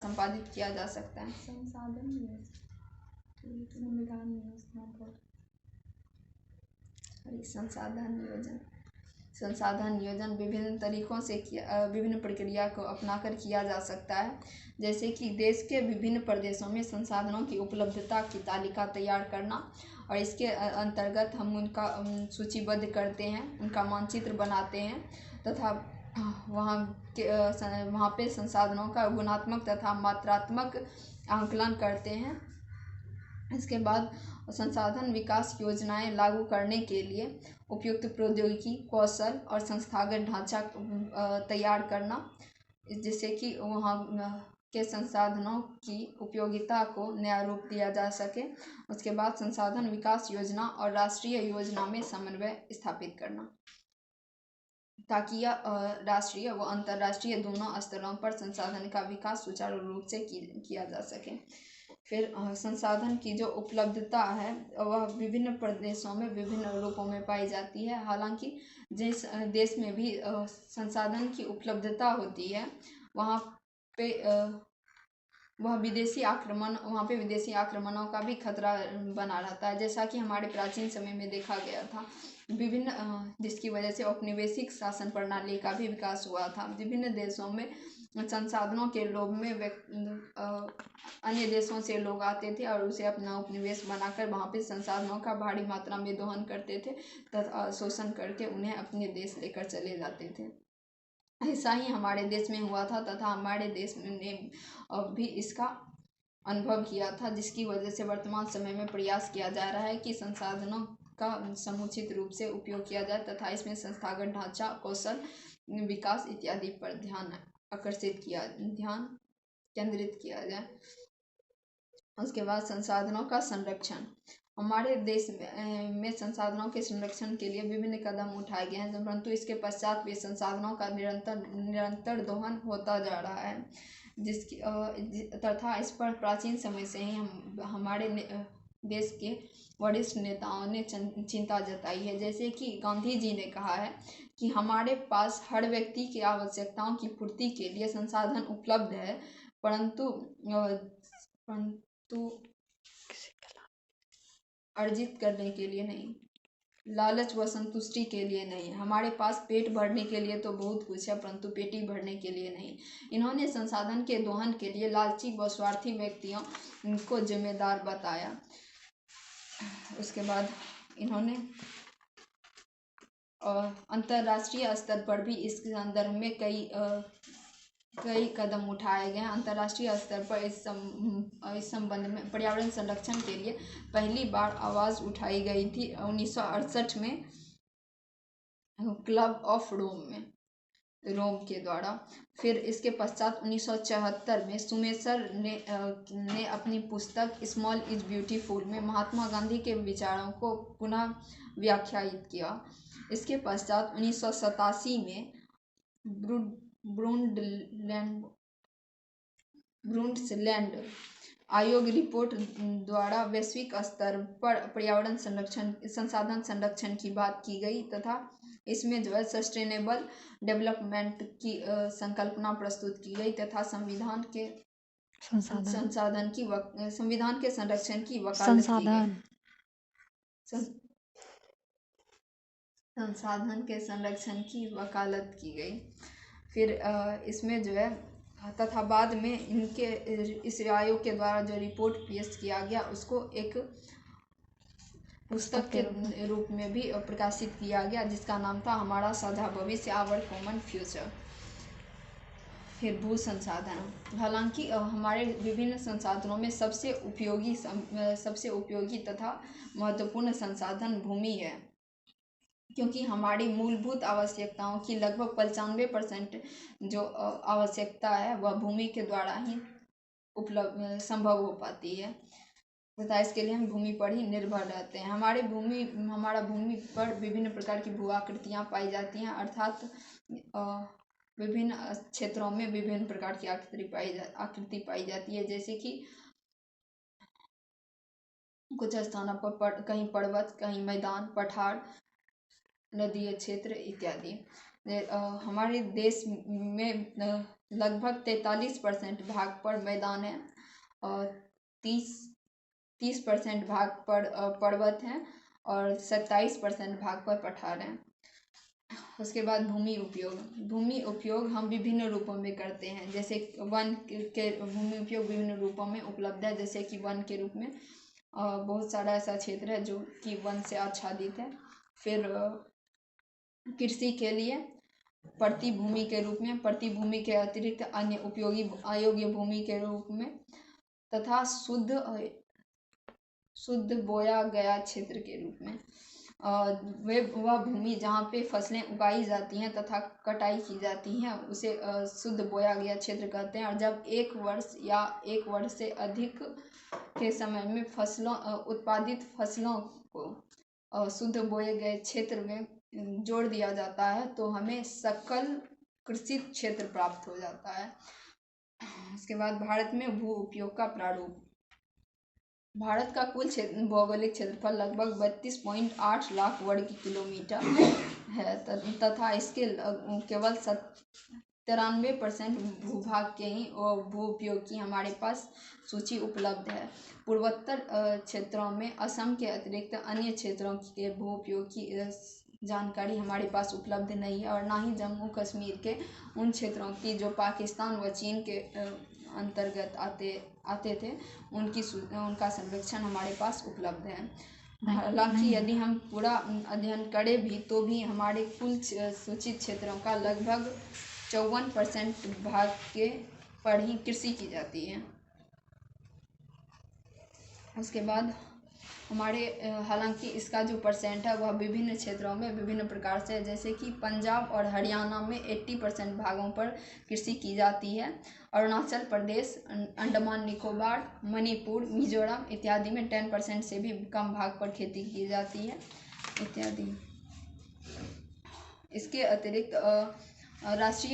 संपादित किया जा सकता है। संसाधन नियोजन विभिन्न तरीकों से विभिन्न प्रक्रिया को अपनाकर किया जा सकता है, जैसे कि देश के विभिन्न प्रदेशों में संसाधनों की उपलब्धता की तालिका तैयार करना, और इसके अंतर्गत हम उनका सूचीबद्ध करते हैं, उनका मानचित्र बनाते हैं तथा वहाँ पे संसाधनों का गुणात्मक तथा मात्रात्मक आंकलन करते हैं। इसके बाद संसाधन विकास योजनाएं लागू करने के लिए उपयुक्त प्रौद्योगिकी, कौशल और संस्थागत ढांचा तैयार करना, जिससे कि वहाँ के संसाधनों की उपयोगिता को नया रूप दिया जा सके। उसके बाद संसाधन विकास योजना और राष्ट्रीय योजना में समन्वय स्थापित करना, ताकि यह राष्ट्रीय व अंतर्राष्ट्रीय दोनों स्तरों पर संसाधन का विकास सुचारू रूप से किया जा सके। फिर संसाधन की जो उपलब्धता है वह विभिन्न प्रदेशों में विभिन्न रूपों में पाई जाती है। हालांकि जिस देश में भी संसाधन की उपलब्धता होती है वहाँ पे विदेशी आक्रमणों का भी खतरा बना रहता है, जैसा कि हमारे प्राचीन समय में देखा गया था। जिसकी वजह से औपनिवेशिक शासन प्रणाली का भी विकास हुआ था। विभिन्न देशों में संसाधनों के लोभ में अन्य देशों से लोग आते थे और उसे अपना उपनिवेश बनाकर वहाँ पे संसाधनों का भारी मात्रा में दोहन करते थे तथा शोषण करके उन्हें अपने देश लेकर चले जाते थे। ऐसा ही हमारे देश में हुआ था तथा हमारे देश ने भी इसका अनुभव किया था, जिसकी वजह से वर्तमान समय में प्रयास किया जा रहा है कि संसाधनों का समुचित रूप से उपयोग किया जाए तथा इसमें संस्थागत ढांचा, कौशल विकास इत्यादि पर ध्यान केंद्रित किया जाए। उसके बाद संसाधनों का संरक्षण। हमारे देश में संसाधनों के संरक्षण के लिए विभिन्न कदम उठाए गए हैं, परंतु इसके पश्चात भी संसाधनों का निरंतर दोहन होता जा रहा है, तथा इस पर प्राचीन समय से ही हमारे देश के वरिष्ठ नेताओं ने चिंता जताई है। जैसे कि गांधी जी ने कहा है कि हमारे पास हर व्यक्ति की आवश्यकताओं की पूर्ति के लिए संसाधन उपलब्ध है, परंतु अर्जित करने के लिए नहीं, लालच व संतुष्टि के लिए नहीं। हमारे पास पेट भरने के लिए तो बहुत कुछ है, परंतु पेटी भरने के लिए नहीं। इन्होंने संसाधन के दोहन के लिए लालची व स्वार्थी व्यक्तियों को जिम्मेदार बताया। उसके बाद इन्होंने अंतर्राष्ट्रीय स्तर पर भी इस संदर्भ में कई कदम उठाए गए हैं। अंतर्राष्ट्रीय स्तर पर इस संबंध में पर्यावरण संरक्षण के लिए पहली बार आवाज़ उठाई गई थी 1968 में क्लब ऑफ रोम के द्वारा। फिर इसके पश्चात 1974 में सुमेसर ने अपनी पुस्तक स्मॉल इज ब्यूटीफुल में महात्मा गांधी के विचारों को पुनः व्याख्यायित किया। इसके पश्चात 1987 में ब्रुंडसलैंड आयोग रिपोर्ट द्वारा वैश्विक स्तर पर पर्यावरण संसाधन संरक्षण की बात की गई तथा इसमें जो है सस्टेनेबल डेवलपमेंट की संकल्पना प्रस्तुत की गई तथा संविधान के संरक्षण की वकालत की गई। संसाधन के संरक्षण की वकालत की गई। फिर इसमें जो है तथा बाद में इनके इस आयोग के द्वारा जो रिपोर्ट पेश किया गया उसको एक पुस्तक के रूप में भी प्रकाशित किया गया, जिसका नाम था हमारा साझा भविष्य, आवर कॉमन फ्यूचर। फिर भू संसाधन। हालांकि हमारे विभिन्न संसाधनों में सबसे उपयोगी तथा महत्वपूर्ण संसाधन भूमि है, क्योंकि हमारी मूलभूत आवश्यकताओं की लगभग 95% जो आवश्यकता है वह भूमि के द्वारा ही संभव हो पाती है तथा इसके लिए हम भूमि पर ही निर्भर रहते हैं। हमारा भूमि पर विभिन्न प्रकार की भू आकृतियाँ पाई जाती हैं, अर्थात विभिन्न क्षेत्रों में विभिन्न प्रकार की आकृति पाई जाती है, जैसे कि कुछ स्थानों पर कहीं पर्वत, कहीं मैदान, पठार, नदीय क्षेत्र इत्यादि। हमारे देश में लगभग 43% भाग पर मैदान है और 30% भाग पर पर्वत है और 27% भाग पर पठार है। उसके बाद भूमि उपयोग हम विभिन्न रूपों में करते हैं, जैसे वन के भूमि उपयोग विभिन्न रूपों में उपलब्ध है, जैसे कि वन के रूप में बहुत सारा ऐसा क्षेत्र है जो कि वन से आच्छादित है। फिर कृषि के लिए प्रतिभूमि के रूप में, प्रतिभूमि के अतिरिक्त अन्य उपयोगी अयोग्य भूमि के रूप में, तथा शुद्ध बोया गया क्षेत्र के रूप में। वह भूमि जहाँ पे फसलें उगाई जाती हैं तथा कटाई की जाती हैं उसे शुद्ध बोया गया क्षेत्र कहते हैं। और जब एक वर्ष या एक वर्ष से अधिक के समय में उत्पादित फसलों को शुद्ध बोए गए क्षेत्र में जोड़ दिया जाता है तो हमें सकल कृषि क्षेत्र प्राप्त हो जाता है। उसके बाद भारत में भू उपयोग का प्रारूप। भारत का कुल भौगोलिक क्षेत्रफल लगभग 32.8 लाख वर्ग किलोमीटर है तथा इसके केवल 93% भूभाग के ही भू उपयोग की हमारे पास सूची उपलब्ध है। पूर्वोत्तर क्षेत्रों में असम के अतिरिक्त अन्य क्षेत्रों के भू उपयोग की जानकारी हमारे पास उपलब्ध नहीं है और ना ही जम्मू कश्मीर के उन क्षेत्रों की जो पाकिस्तान व चीन के अंतर्गत आते थे उनका संरक्षण हमारे पास उपलब्ध है। हालांकि यदि हम पूरा अध्ययन करें भी तो भी हमारे कुल सूचित क्षेत्रों का लगभग 54% भाग के पर ही कृषि की जाती है। उसके बाद हमारे हालांकि इसका जो परसेंट है वह विभिन्न क्षेत्रों में विभिन्न प्रकार से है, जैसे कि पंजाब और हरियाणा में 80% भागों पर कृषि की जाती है। अरुणाचल प्रदेश, अंडमान निकोबार, मणिपुर, मिजोरम इत्यादि में 10% से भी कम भाग पर खेती की जाती है इत्यादि। इसके अतिरिक्त राष्ट्रीय